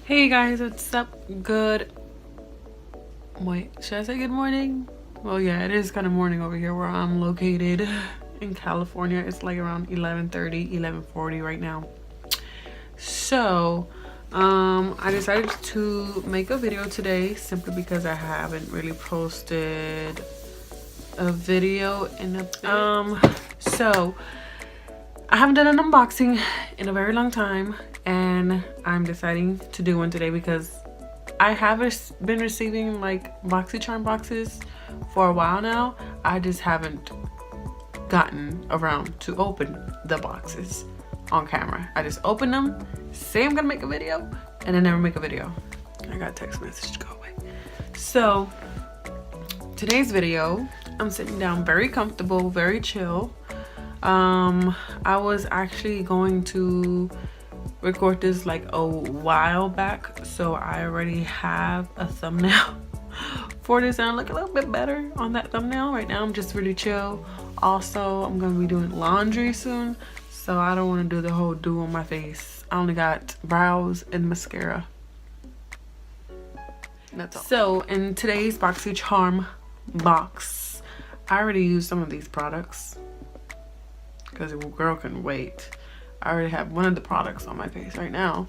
Hey guys, what's up? Wait, should I say good morning? Well, yeah, it is kind of morning over here where I'm located in California. It's like around 11:30, 11:40 right now. So, I decided to make a video today simply because I haven't really posted a video in a bit. So I haven't done an unboxing in a very long time, and I'm deciding to do one today because I have been receiving like Boxy charm boxes for a while now. I just haven't gotten around to open the boxes on camera. I just open them, say I'm gonna make a video, and I never make a video. I got a text message to go away. So today's video, I'm sitting down very comfortable, very chill. I was actually going to record this like a while back, so I already have a thumbnail for this and I look a little bit better on that thumbnail. Right now I'm just really chill. Also, I'm gonna be doing laundry soon, so I don't want to do the whole do on my face. I only got brows and mascara. That's all. So in today's Boxy charm box, I already used some of these products because the girl couldn't wait. I already have one of the products on my face right now.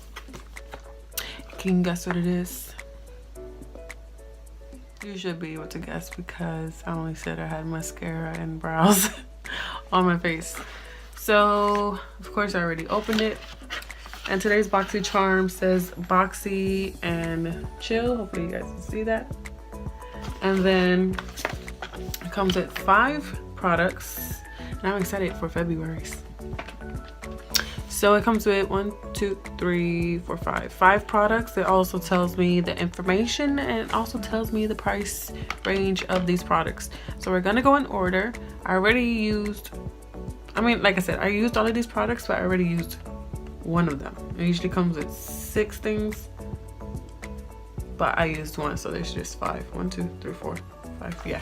Can you guess what it is? You should be able to guess because I only said I had mascara and brows on my face. So of course I already opened it, and today's Boxy charm says Boxy and chill. Hopefully you guys can see that. And then it comes with 5 products, and I'm excited for February's. So it comes with 5 products. It also tells me the information, and it also tells me the price range of these products. So we're gonna go in order. I already used, like I said, I used all of these products, but I already used one of them. It usually comes with 6 things, but I used one, so there's just 5. 1, 2, 3, 4, 5, yeah.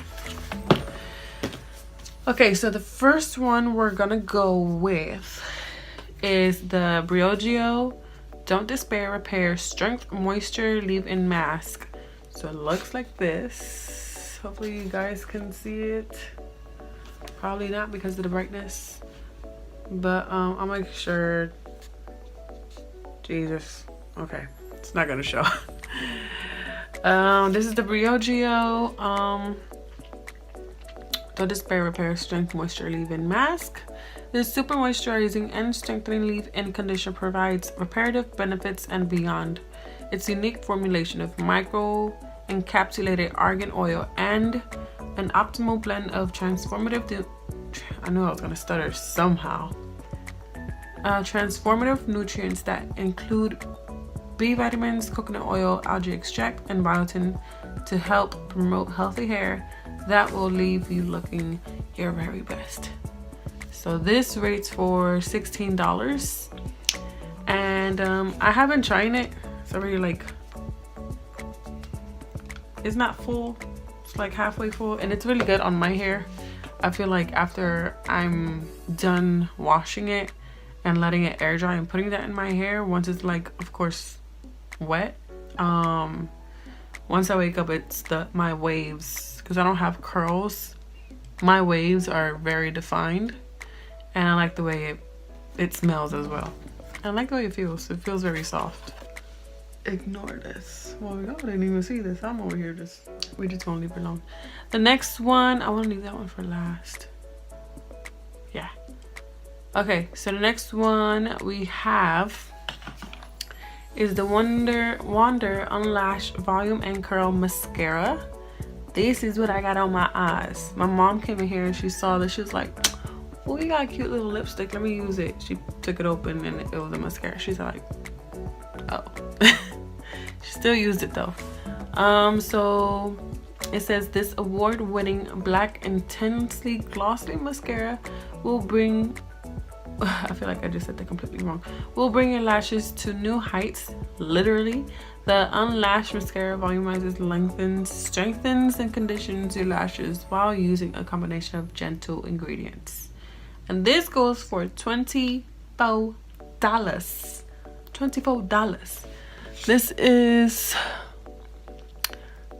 Okay, so the first one we're gonna go with is the Briogeo Don't Despair Repair Strength Moisture Leave-In Mask. So it looks like this. Hopefully you guys can see it. Probably not because of the brightness, but I'll make sure. Jesus, okay, it's not gonna show. This is the Briogeo Don't Despair Repair Strength Moisture Leave-In Mask. This super moisturizing and strengthening leave-in conditioner provides reparative benefits and beyond. Its unique formulation of micro-encapsulated argan oil and an optimal blend of transformative nutrients that include B vitamins, coconut oil, algae extract, and biotin to help promote healthy hair that will leave you looking your very best. So this rates for $16, and I haven't tried it. It's already like, it's not full, it's like halfway full, and it's really good on my hair. I feel like after I'm done washing it and letting it air dry and putting that in my hair, once it's like, of course, wet, once I wake up, it's my waves, because I don't have curls, my waves are very defined. And I like the way it smells as well. I like the way it feels. It feels very soft. Ignore this. Well, y'all didn't even see this. I'm over here we just gonna leave it alone. The next one, I wanna leave that one for last. Yeah. Okay, so the next one we have is the Wander Unlash Volume and Curl Mascara. This is what I got on my eyes. My mom came in here and she saw this. She was like, oh, you got a cute little lipstick, let me use it. She took it open and it was a mascara. She's like, oh. She still used it though. So it says this award-winning black intensely glossy mascara will bring, I feel like I just said that completely wrong, will bring your lashes to new heights, literally. The Unlash Mascara volumizes, lengthens, strengthens, and conditions your lashes while using a combination of gentle ingredients. And this goes for $24. $24. This is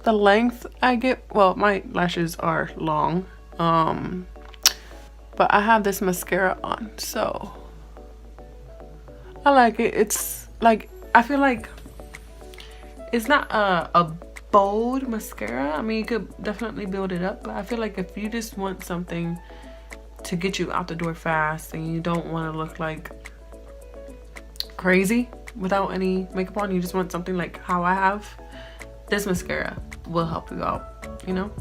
the length I get. Well, my lashes are long, but I have this mascara on, so I like it. It's like, I feel like it's not a bold mascara. I mean, you could definitely build it up, but I feel like if you just want something to get you out the door fast and you don't want to look like crazy without any makeup on, you just want something like how I have, this mascara will help you out, you know?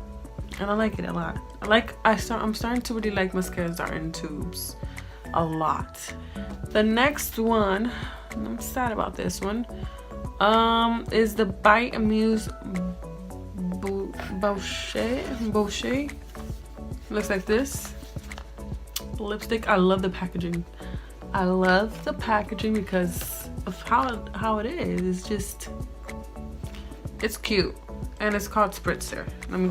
And I like it a lot. I'm starting to really like mascaras that are in tubes a lot. The next one, and I'm sad about this one, is the Bite Amuse Boxy. Looks like this. Lipstick. I love the packaging. I love the packaging because of how it is. It's just, it's cute. And it's called Spritzer. Let me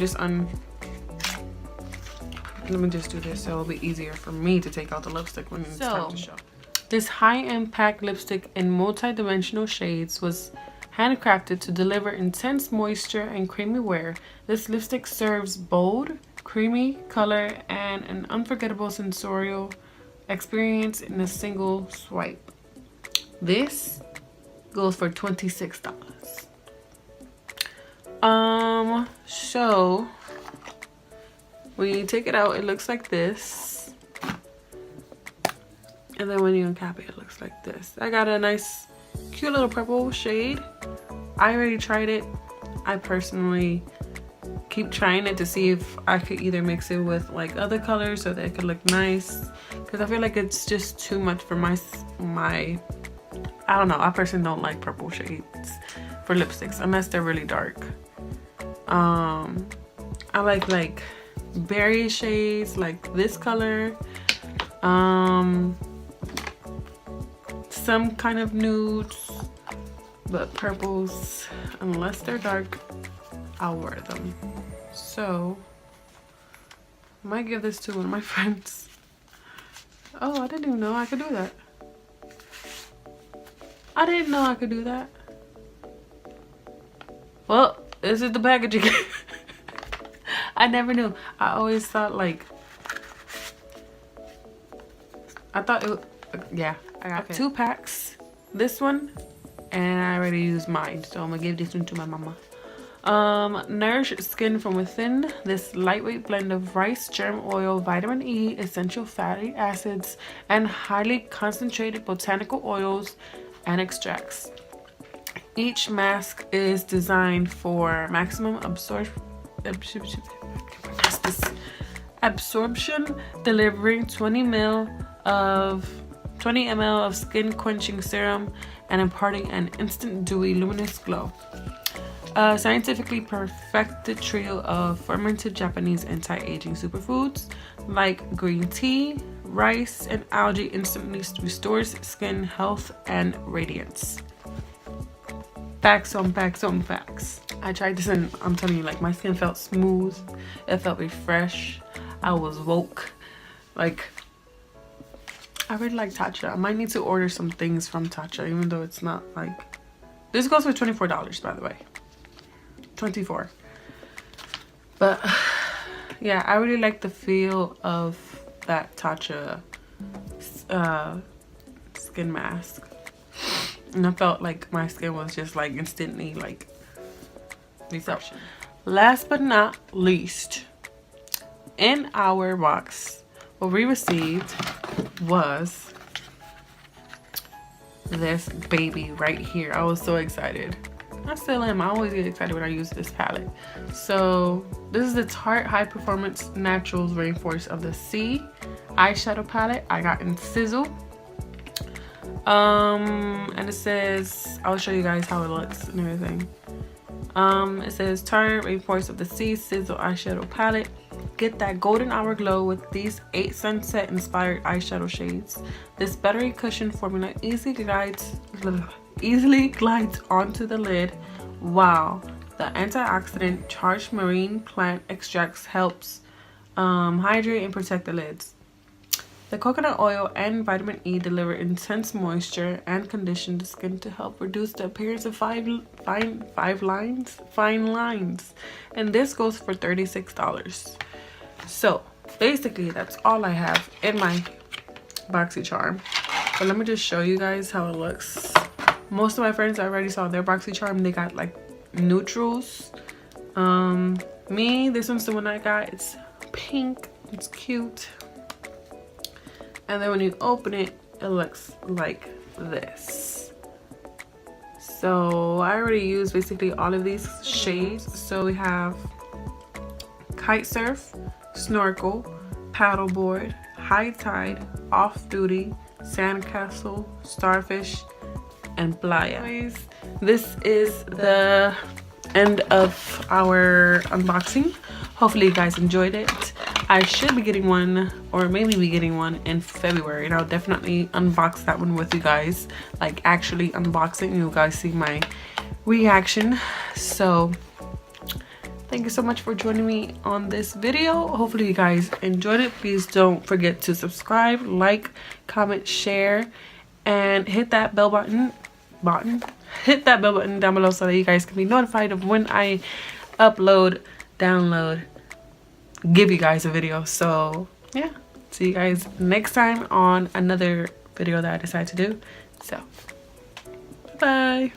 just do this so it'll be easier for me to take out the lipstick when it's time to show. This high-end packed lipstick in multi-dimensional shades was handcrafted to deliver intense moisture and creamy wear. This lipstick serves bold, creamy color and an unforgettable sensorial experience in a single swipe. This goes for $26. So when you take it out, it looks like this, and then when you uncap it, it looks like this. I got a nice cute little purple shade. I already tried it. I personally keep trying it to see if I could either mix it with like other colors so that it could look nice, because I feel like it's just too much for my I don't know, I personally don't like purple shades for lipsticks unless they're really dark. I like berry shades like this color, some kind of nudes, but purples, unless they're dark, I'll wear them. So I might give this to one of my friends. Oh, I didn't even know I could do that. I didn't know I could do that. Well, this is the packaging. I never knew. I always thought like, I thought it, yeah, I got 2 packs. This one, and I already used mine, so I'm gonna give this one to my mama. Nourish skin from within. This lightweight blend of rice, germ oil, vitamin E, essential fatty acids, and highly concentrated botanical oils and extracts. Each mask is designed for maximum absorption, delivering 20 ml of skin quenching serum and imparting an instant dewy luminous glow. A scientifically perfected trio of fermented Japanese anti-aging superfoods like green tea, rice, and algae instantly restores skin health and radiance. Facts on facts on facts. I tried this and I'm telling you, like, my skin felt smooth. It felt refreshed. I was woke. Like, I really like Tatcha. I might need to order some things from Tatcha, even though it's not like... This goes for $24, by the way. 24. But yeah, I really like the feel of that Tatcha skin mask. And I felt like my skin was just like instantly like refreshing. Last but not least, in our box, what we received was this baby right here. I was so excited. I still am. I always get excited when I use this palette. So this is the Tarte High Performance Naturals Rainforest of the Sea eyeshadow palette. I got in Sizzle. And it says, I'll show you guys how it looks and everything. It says Tarte Rainforest of the Sea Sizzle eyeshadow palette. Get that golden hour glow with these 8 sunset inspired eyeshadow shades. This buttery cushion formula easily glides onto the lid. Wow, the antioxidant charged marine plant extracts helps hydrate and protect the lids. The coconut oil and vitamin E deliver intense moisture and condition the skin to help reduce the appearance of fine lines. And this goes for $36. So basically that's all I have in my Boxy charm. But let me just show you guys how it looks. Most of my friends already saw their Boxy charm. They got like neutrals. Me, this one's the one I got. It's pink. It's cute. And then when you open it, it looks like this. So I already used basically all of these shades. So we have kite surf, snorkel, paddleboard, high tide, off duty, sandcastle, starfish, and playa. This is the end of our unboxing. Hopefully you guys enjoyed it. I should be getting one, or maybe be getting one in February, and I'll definitely unbox that one with you guys, like actually unbox it, and you guys see my reaction. So thank you so much for joining me on this video. Hopefully you guys enjoyed it. Please don't forget to subscribe, like, comment, share, and hit that bell button. Hit that bell button down below so that you guys can be notified of when I upload, download, give you guys a video. So yeah, see you guys next time on another video that I decide to do. So bye.